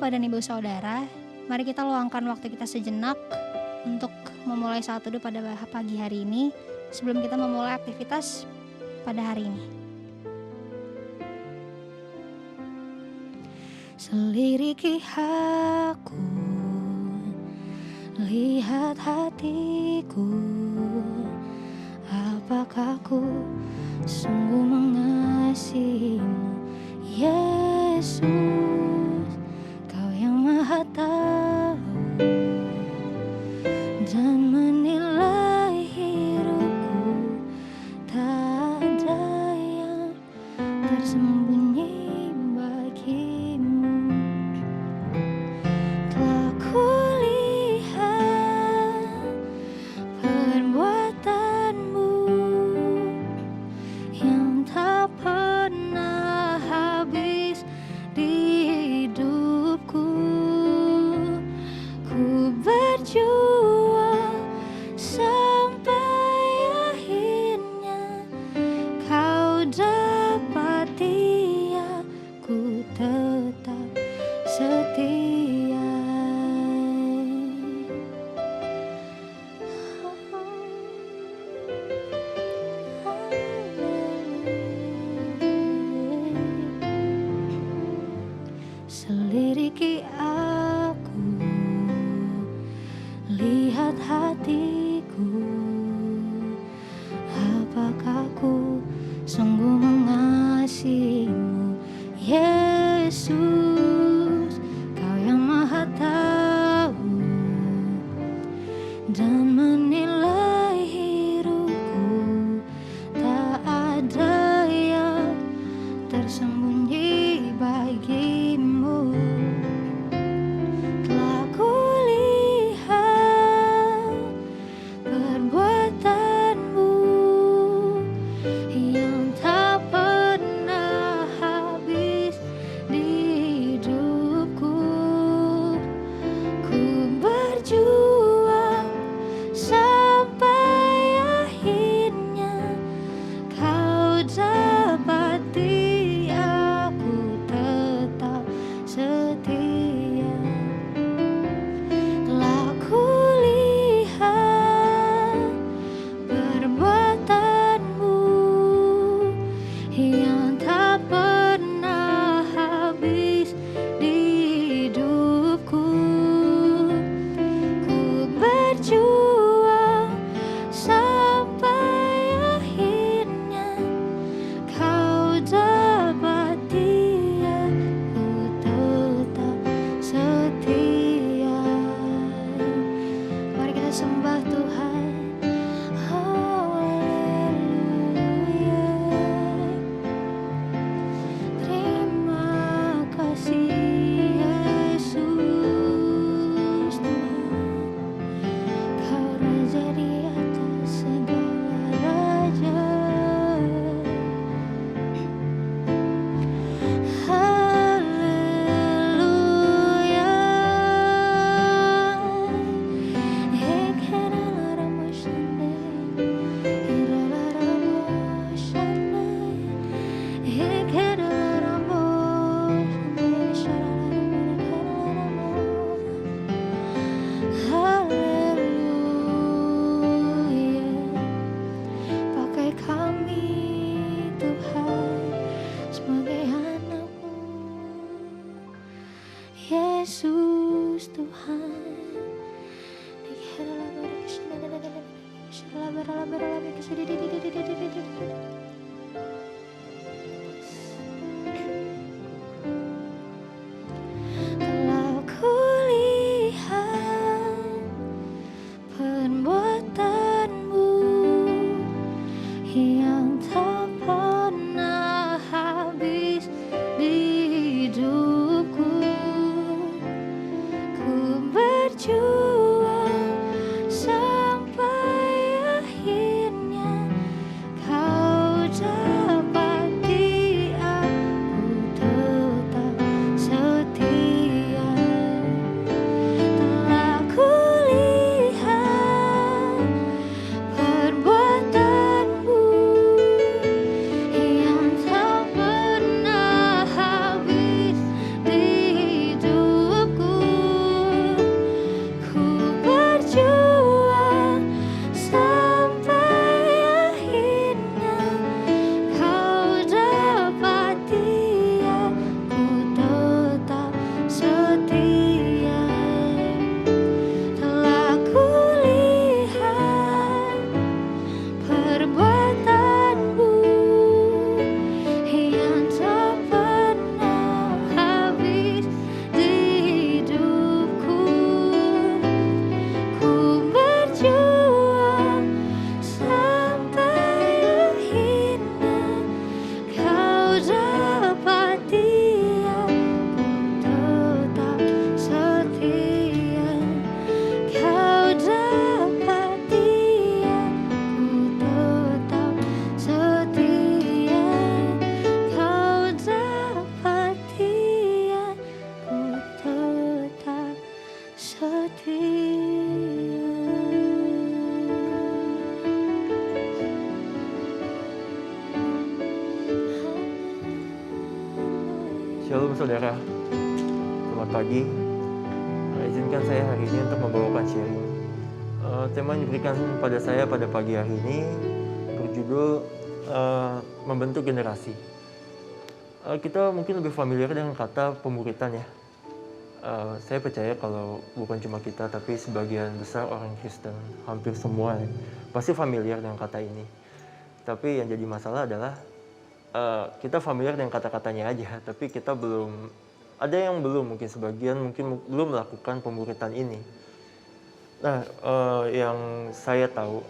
Bapak dan Ibu Saudara, mari kita luangkan waktu kita sejenak untuk memulai saat teduh pada pagi hari ini sebelum kita memulai aktivitas pada hari ini. Seliriki aku, lihat hatiku, apakah ku sungguh mengasihimu, Yesus, Kau yang Maha Tahu dan menilai hidupku, tak ada yang tersembunyi bagimu. Telah kulihat perbuatanmu yang tak pernah habis di hidupku. Ku berjuang sampai akhirnya Kau dapati aku tetap setia. Seliriki aku, lihat hatiku, apakah ku sungguh mengasihimu, Yesus, Kau yang Maha Tahu dan menilai hidupku, tak ada yang tersembunyi bagimu. Telah kulihat perbuatanmu yang tak pernah habis Shalom saudara, selamat pagi. Izinkan saya hari ini untuk membawakan sharing. Tema yang diberikan pada saya pada pagi hari ini berjudul membentuk generasi. Kita mungkin lebih familiar dengan kata pemuritan ya. Saya percaya kalau bukan cuma kita, tapi sebagian besar orang Kristen, hampir semua pasti familiar dengan kata ini. Tapi yang jadi masalah adalah kita familiar dengan kata-katanya aja, tapi kita belum, ada yang belum, mungkin sebagian mungkin belum melakukan pemuritan ini. Nah, yang saya tahu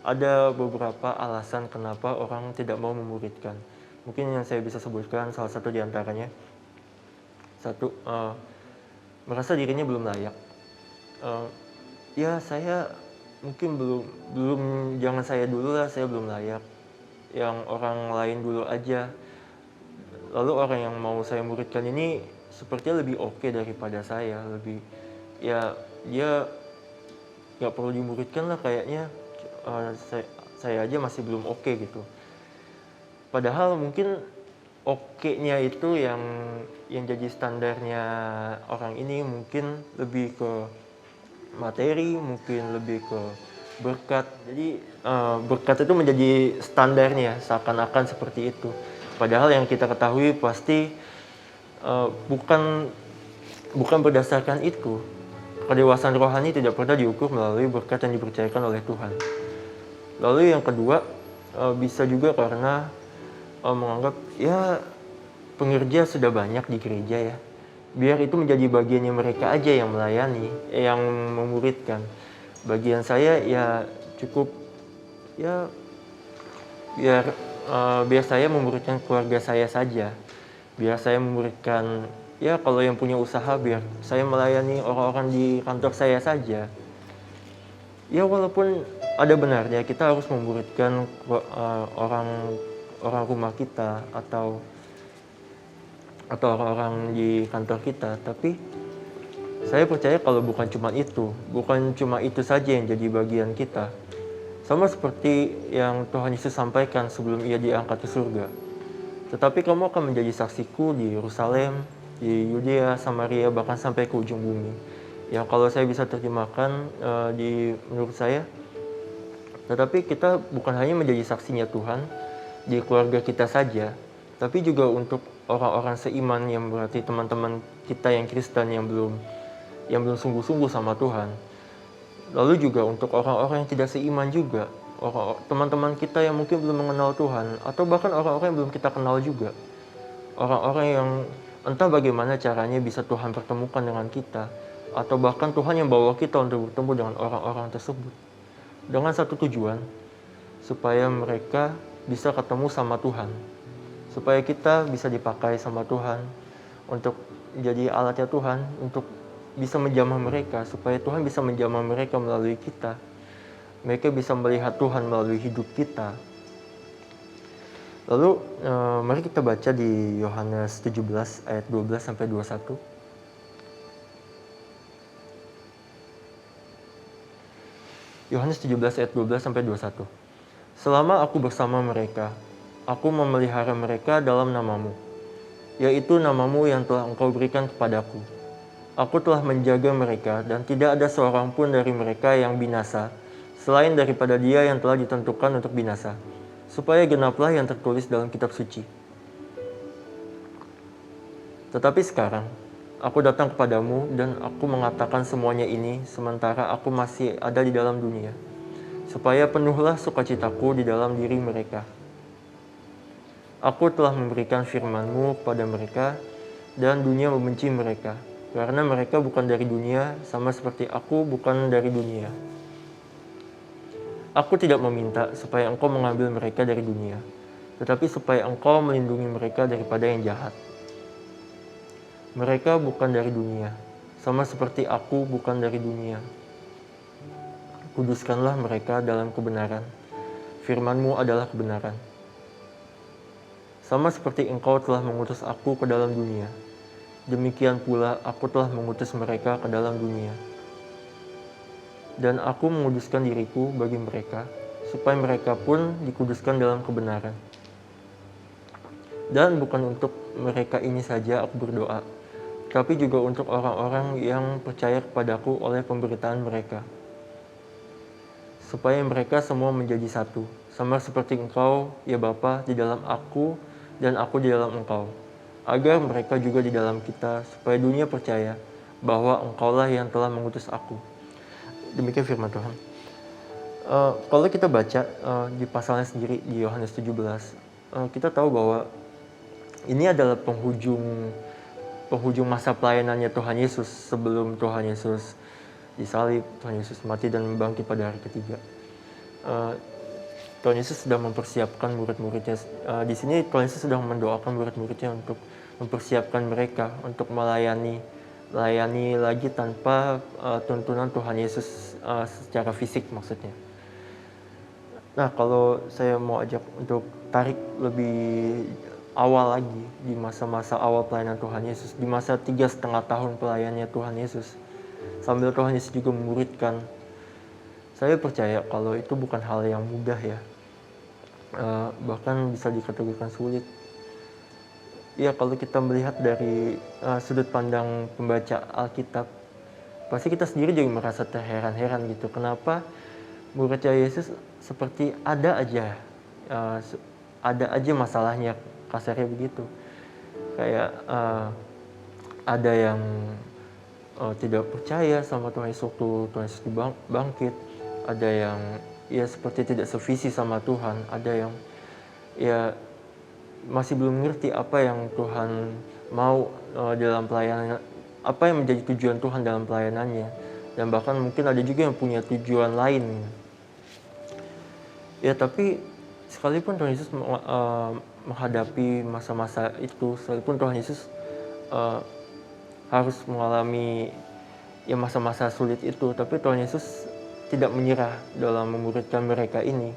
ada beberapa alasan kenapa orang tidak mau memuridkan. Mungkin yang saya bisa sebutkan salah satu di antaranya, satu, merasa dirinya belum layak. Ya saya mungkin belum jangan saya dulu lah, saya belum layak. Yang orang lain dulu aja. Lalu orang yang mau saya muridkan ini sepertinya lebih oke daripada saya, lebih ya dia nggak perlu dimuridkan lah kayaknya. Saya aja masih belum oke gitu. Padahal mungkin oke-nya itu yang jadi standarnya orang ini mungkin lebih ke materi, mungkin lebih ke berkat. Jadi berkat itu menjadi standarnya, seakan-akan seperti itu. Padahal yang kita ketahui pasti bukan berdasarkan itu. Kedewasaan rohani tidak pernah diukur melalui berkat yang dipercayakan oleh Tuhan. Lalu yang kedua, bisa juga karena menganggap ya pengerja sudah banyak di gereja ya. Biar itu menjadi bagiannya mereka aja yang melayani, yang memuridkan. Bagian saya ya cukup ya biar saya memuridkan keluarga saya saja. Biar saya memuridkan ya kalau yang punya usaha biar saya melayani orang-orang di kantor saya saja. Ya walaupun ada benarnya kita harus memuridkan orang rumah kita atau orang-orang di kantor kita, tapi saya percaya kalau bukan cuma itu saja yang jadi bagian kita. Sama seperti yang Tuhan Yesus sampaikan sebelum ia diangkat ke surga. Tetapi kamu akan menjadi saksiku di Yerusalem, di Yudea, Samaria, bahkan sampai ke ujung bumi. Yang kalau saya bisa terjemahkan menurut saya, tetapi kita bukan hanya menjadi saksinya Tuhan di keluarga kita saja, tapi juga untuk orang-orang seiman yang berarti teman-teman kita yang Kristen yang belum sungguh-sungguh sama Tuhan. Lalu juga untuk orang-orang yang tidak seiman juga, teman-teman kita yang mungkin belum mengenal Tuhan, atau bahkan orang-orang yang belum kita kenal juga. Orang-orang yang entah bagaimana caranya bisa Tuhan pertemukan dengan kita, atau bahkan Tuhan yang bawa kita untuk bertemu dengan orang-orang tersebut. Dengan satu tujuan, supaya mereka bisa ketemu sama Tuhan. Supaya kita bisa dipakai sama Tuhan untuk jadi alatnya Tuhan, untuk bisa menjamah mereka, supaya Tuhan bisa menjamah mereka melalui kita. Mereka bisa melihat Tuhan melalui hidup kita. Lalu mari kita baca di Yohanes 17 ayat 12 sampai 21. Yohanes 17 ayat 12 sampai 21. Selama aku bersama mereka, aku memelihara mereka dalam namamu, yaitu namamu yang telah engkau berikan kepadaku. Aku telah menjaga mereka dan tidak ada seorang pun dari mereka yang binasa, selain daripada dia yang telah ditentukan untuk binasa, supaya genaplah yang tertulis dalam kitab suci. Tetapi sekarang, aku datang kepadamu dan aku mengatakan semuanya ini sementara aku masih ada di dalam dunia, supaya penuhlah sukacitaku di dalam diri mereka. Aku telah memberikan firman-Mu kepada mereka dan dunia membenci mereka, karena mereka bukan dari dunia, sama seperti aku bukan dari dunia. Aku tidak meminta supaya Engkau mengambil mereka dari dunia, tetapi supaya Engkau melindungi mereka daripada yang jahat. Mereka bukan dari dunia, sama seperti aku bukan dari dunia. Kuduskanlah mereka dalam kebenaran. Firman-Mu adalah kebenaran. Sama seperti Engkau telah mengutus aku ke dalam dunia, demikian pula aku telah mengutus mereka ke dalam dunia. Dan aku menguduskan diriku bagi mereka, supaya mereka pun dikuduskan dalam kebenaran. Dan bukan untuk mereka ini saja aku berdoa, tapi juga untuk orang-orang yang percaya kepadaku oleh pemberitaan mereka, supaya mereka semua menjadi satu, sama seperti Engkau, ya Bapa, di dalam aku dan aku di dalam Engkau, agar mereka juga di dalam kita, supaya dunia percaya bahwa Engkaulah yang telah mengutus aku. Demikian firman Tuhan. Kalau kita baca di pasalnya sendiri di Yohanes 17, kita tahu bahwa ini adalah penghujung masa pelayanannya Tuhan Yesus sebelum Tuhan Yesus disalib, Tuhan Yesus mati dan bangkit pada hari ketiga. Tuhan Yesus sudah mempersiapkan murid-muridnya. Di sini Tuhan Yesus sudah mendoakan murid-muridnya untuk mempersiapkan mereka untuk melayani lagi tanpa tuntunan Tuhan Yesus secara fisik maksudnya. Nah, kalau saya mau ajak untuk tarik lebih awal lagi, di masa-masa awal pelayanan Tuhan Yesus, di masa 3,5 tahun pelayanannya Tuhan Yesus, sambil Tuhan Yesus juga memuridkan, saya percaya kalau itu bukan hal yang mudah ya, bahkan bisa dikategorikan sulit. Ya, kalau kita melihat dari sudut pandang pembaca Alkitab, pasti kita sendiri juga merasa terheran-heran gitu, kenapa murid Yesus seperti ada aja masalahnya, kasarnya begitu. Kayak ada yang tidak percaya sama Tuhan Yesus waktu Tuhan Yesus bangkit, ada yang ya seperti tidak sevisi sama Tuhan, ada yang ya masih belum ngerti apa yang Tuhan mau dalam pelayanan, apa yang menjadi tujuan Tuhan dalam pelayanannya, dan bahkan mungkin ada juga yang punya tujuan lain. Ya, tapi sekalipun Tuhan Yesus menghadapi masa-masa itu, sekalipun Tuhan Yesus harus mengalami ya masa-masa sulit itu, tapi Tuhan Yesus tidak menyerah dalam memuridkan mereka ini.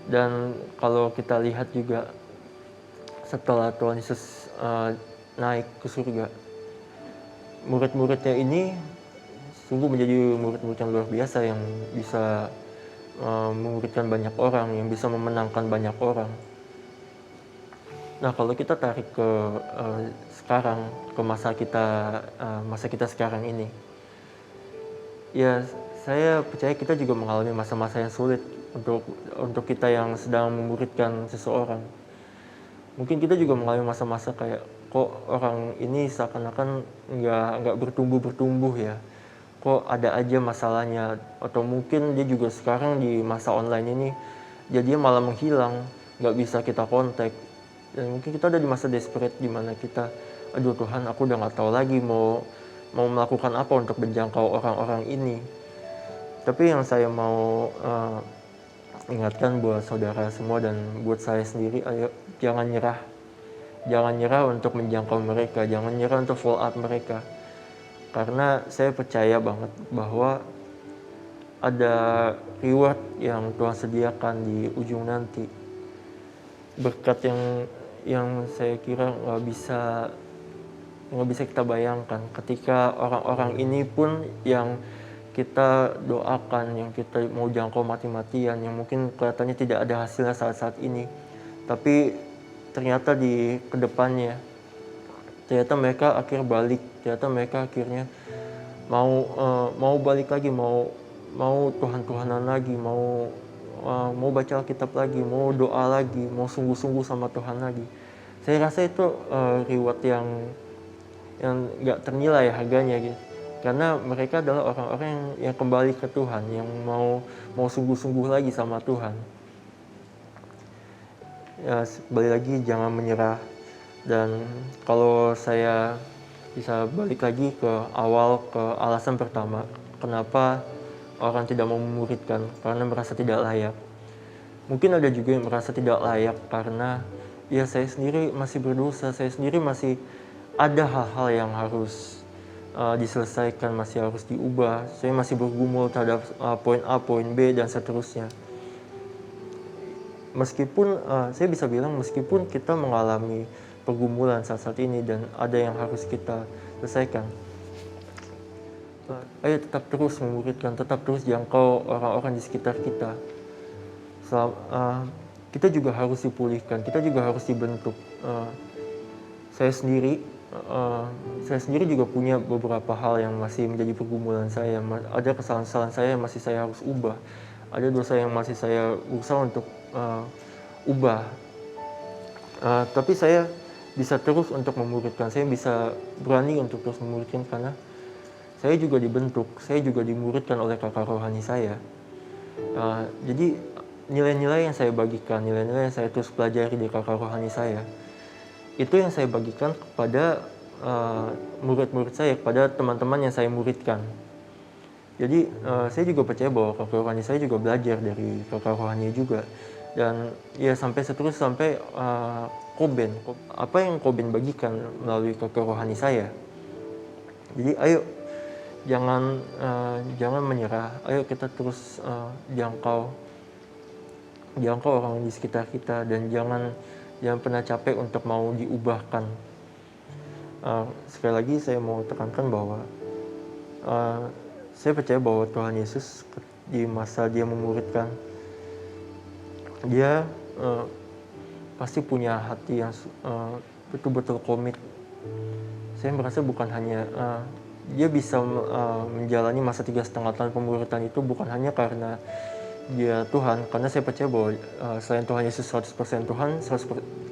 Dan kalau kita lihat juga setelah Tuhan Yesus naik ke surga, murid-muridnya ini sungguh menjadi murid-murid yang luar biasa, yang bisa memuridkan banyak orang, yang bisa memenangkan banyak orang. Nah, kalau kita tarik ke sekarang, ke masa kita sekarang ini, ya saya percaya kita juga mengalami masa-masa yang sulit untuk kita yang sedang memuridkan seseorang. Mungkin kita juga mengalami masa-masa kayak, kok orang ini seakan-akan nggak bertumbuh ya, kok ada aja masalahnya, atau mungkin dia juga sekarang di masa online ini jadinya malah menghilang, nggak bisa kita kontak. Dan mungkin kita ada di masa desperate di mana kita, aduh Tuhan, aku udah nggak tahu lagi mau melakukan apa untuk menjangkau orang-orang ini. Tapi yang saya mau ingatkan buat saudara semua dan buat saya sendiri, ayo jangan nyerah untuk menjangkau mereka, jangan nyerah untuk follow up mereka. Karena saya percaya banget bahwa ada reward yang Tuhan sediakan di ujung nanti. Berkat yang saya kira nggak bisa kita bayangkan, ketika orang-orang ini pun yang kita doakan, yang kita mau jangkau mati-matian, yang mungkin kelihatannya tidak ada hasilnya saat-saat ini, tapi ternyata di kedepannya, ternyata mereka akhirnya mau balik lagi, mau Tuhan-Tuhanan lagi, mau baca Alkitab lagi, mau doa lagi, mau sungguh-sungguh sama Tuhan lagi. Saya rasa itu reward yang nggak ternilai harganya gitu. Karena mereka adalah orang-orang yang kembali ke Tuhan, yang mau sungguh-sungguh lagi sama Tuhan. Ya, balik lagi, jangan menyerah. Dan kalau saya bisa balik lagi ke awal, ke alasan pertama, kenapa orang tidak mau memuridkan, karena merasa tidak layak. Mungkin ada juga yang merasa tidak layak karena ya saya sendiri masih berdosa, saya sendiri masih ada hal-hal yang harus diselesaikan, masih harus diubah. Saya masih bergumul terhadap poin A, poin B, dan seterusnya. Meskipun saya bisa bilang, meskipun kita mengalami pergumulan saat ini dan ada yang harus kita selesaikan, ayo tetap terus memuridkan, tetap terus jangkau orang-orang di sekitar kita. kita juga harus dipulihkan, kita juga harus dibentuk. Saya sendiri juga punya beberapa hal yang masih menjadi pergumulan saya. Ada kesalahan-kesalahan saya yang masih saya harus ubah. Ada dosa yang masih saya berusaha untuk ubah. Tapi saya bisa terus untuk memuridkan. Saya bisa berani untuk terus memuridkan karena saya juga dibentuk. Saya juga dimuridkan oleh kakak rohani saya. Jadi nilai-nilai yang saya bagikan, nilai-nilai yang saya terus pelajari di kakak rohani saya, itu yang saya bagikan kepada murid-murid saya, kepada teman-teman yang saya muridkan. Jadi saya juga percaya bahwa kakak rohani saya juga belajar dari kakak rohani juga. Dan ya sampai seterusnya, sampai Koben. Apa yang Koben bagikan melalui kakak rohani saya. Jadi ayo jangan menyerah, ayo kita terus jangkau orang di sekitar kita, dan jangan pernah capek untuk mau diubahkan. Sekali lagi saya mau tekankan bahwa saya percaya bahwa Tuhan Yesus di masa dia memuridkan, dia pasti punya hati yang betul-betul komit. Saya merasa bukan hanya dia bisa menjalani masa 3,5 tahun pemuridan itu bukan hanya karena dia Tuhan, karena saya percaya bahwa selain Tuhan Yesus 100% Tuhan,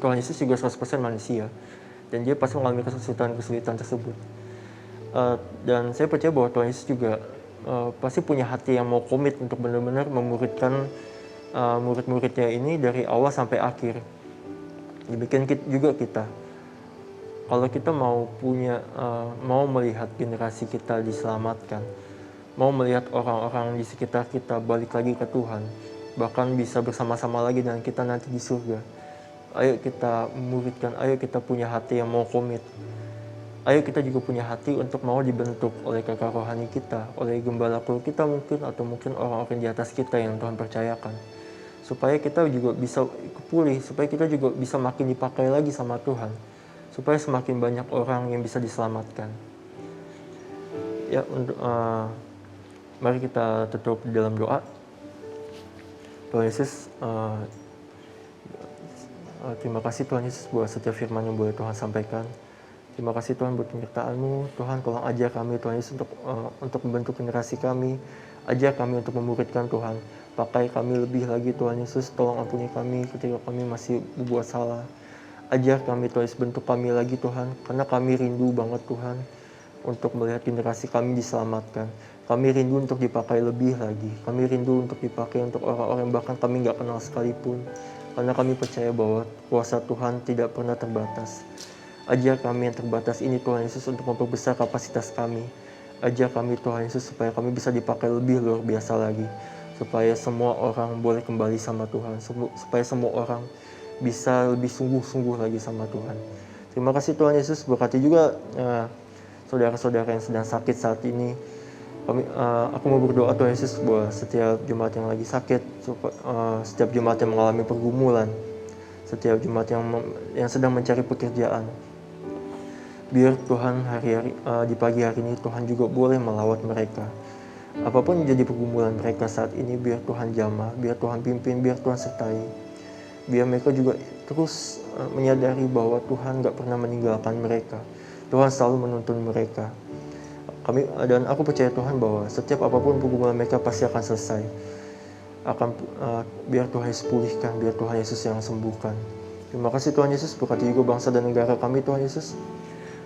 Tuhan Yesus juga 100% manusia, dan dia pasti mengalami kesulitan tersebut. Dan saya percaya bahwa Tuhan Yesus juga pasti punya hati yang mau komit untuk benar-benar memuridkan murid-muridnya ini dari awal sampai akhir. Demikian juga kita. Kalau kita mau melihat generasi kita diselamatkan, mau melihat orang-orang di sekitar kita balik lagi ke Tuhan, bahkan bisa bersama-sama lagi dengan kita nanti di surga, ayo kita memuridkan, ayo kita punya hati yang mau komit. Ayo kita juga punya hati untuk mau dibentuk oleh kakak rohani kita, oleh gembala kru kita mungkin, atau mungkin orang-orang di atas kita yang Tuhan percayakan. Supaya kita juga bisa pulih, supaya kita juga bisa makin dipakai lagi sama Tuhan. Supaya semakin banyak orang yang bisa diselamatkan. Ya, mari kita tutup di dalam doa. Tuhan Yesus, terima kasih Tuhan Yesus buat setiap firman yang boleh Tuhan sampaikan. Terima kasih Tuhan buat penyertaan-Mu. Tuhan, tolong ajar kami Tuhan Yesus untuk membentuk generasi kami. Ajar kami untuk memuridkan Tuhan. Pakai kami lebih lagi Tuhan Yesus. Tolong ampuni kami ketika kami masih berbuat salah. Ajar kami Tuhan Yesus, bentuk kami lagi Tuhan. Karena kami rindu banget Tuhan untuk melihat generasi kami diselamatkan. Kami rindu untuk dipakai lebih lagi. Kami rindu untuk dipakai untuk orang-orang yang bahkan kami nggak kenal sekalipun. Karena kami percaya bahwa kuasa Tuhan tidak pernah terbatas. Ajar kami yang terbatas ini Tuhan Yesus untuk memperbesar kapasitas kami. Ajar kami Tuhan Yesus supaya kami bisa dipakai lebih luar biasa lagi. Supaya semua orang boleh kembali sama Tuhan. Supaya semua orang bisa lebih sungguh-sungguh lagi sama Tuhan. Terima kasih Tuhan Yesus. Berkati juga saudara-saudara yang sedang sakit saat ini. Aku mau berdoa Tuhan Yesus buat setiap jemaat yang lagi sakit, setiap jemaat yang mengalami pergumulan, setiap jemaat yang sedang mencari pekerjaan. Biar Tuhan di pagi hari ini Tuhan juga boleh melawat mereka. Apapun yang jadi pergumulan mereka saat ini, biar Tuhan jamah, biar Tuhan pimpin, biar Tuhan sertai. Biar mereka juga terus menyadari bahwa Tuhan gak pernah meninggalkan mereka. Tuhan selalu menuntun mereka. Dan aku percaya Tuhan bahwa setiap apapun pergumulan mereka pasti akan selesai. Biar Tuhan Yesus pulihkan, biar Tuhan Yesus yang sembuhkan. Terima kasih Tuhan Yesus. Berkati juga bangsa dan negara kami Tuhan Yesus.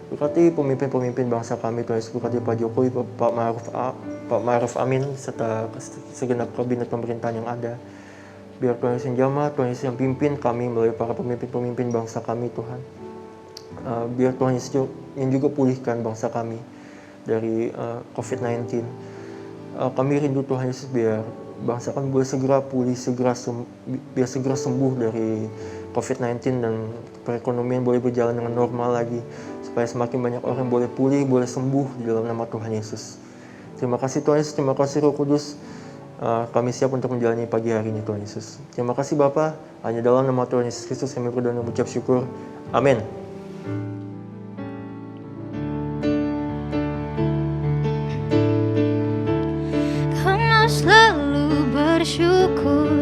Berkati pemimpin-pemimpin bangsa kami Tuhan Yesus. Berkati Pak Jokowi, Pak Ma'ruf Amin, serta segenap kabinet pemerintahan yang ada. Biar Tuhan Yesus yang jamah, Tuhan Yesus yang pimpin kami melalui para pemimpin-pemimpin bangsa kami Tuhan. Biar Tuhan Yesus yang juga pulihkan bangsa kami dari COVID-19. Kami rindu Tuhan Yesus biar bangsa kami boleh segera pulih, biar segera sembuh dari COVID-19 dan perekonomian boleh berjalan dengan normal lagi, supaya semakin banyak orang boleh pulih, boleh sembuh di dalam nama Tuhan Yesus. Terima kasih Tuhan Yesus, terima kasih Roh Kudus. Kami siap untuk menjalani pagi hari ini Tuhan Yesus. Terima kasih Bapa, hanya dalam nama Tuhan Yesus Kristus kami berdoa dan mengucap syukur. Amin. Selalu bersyukur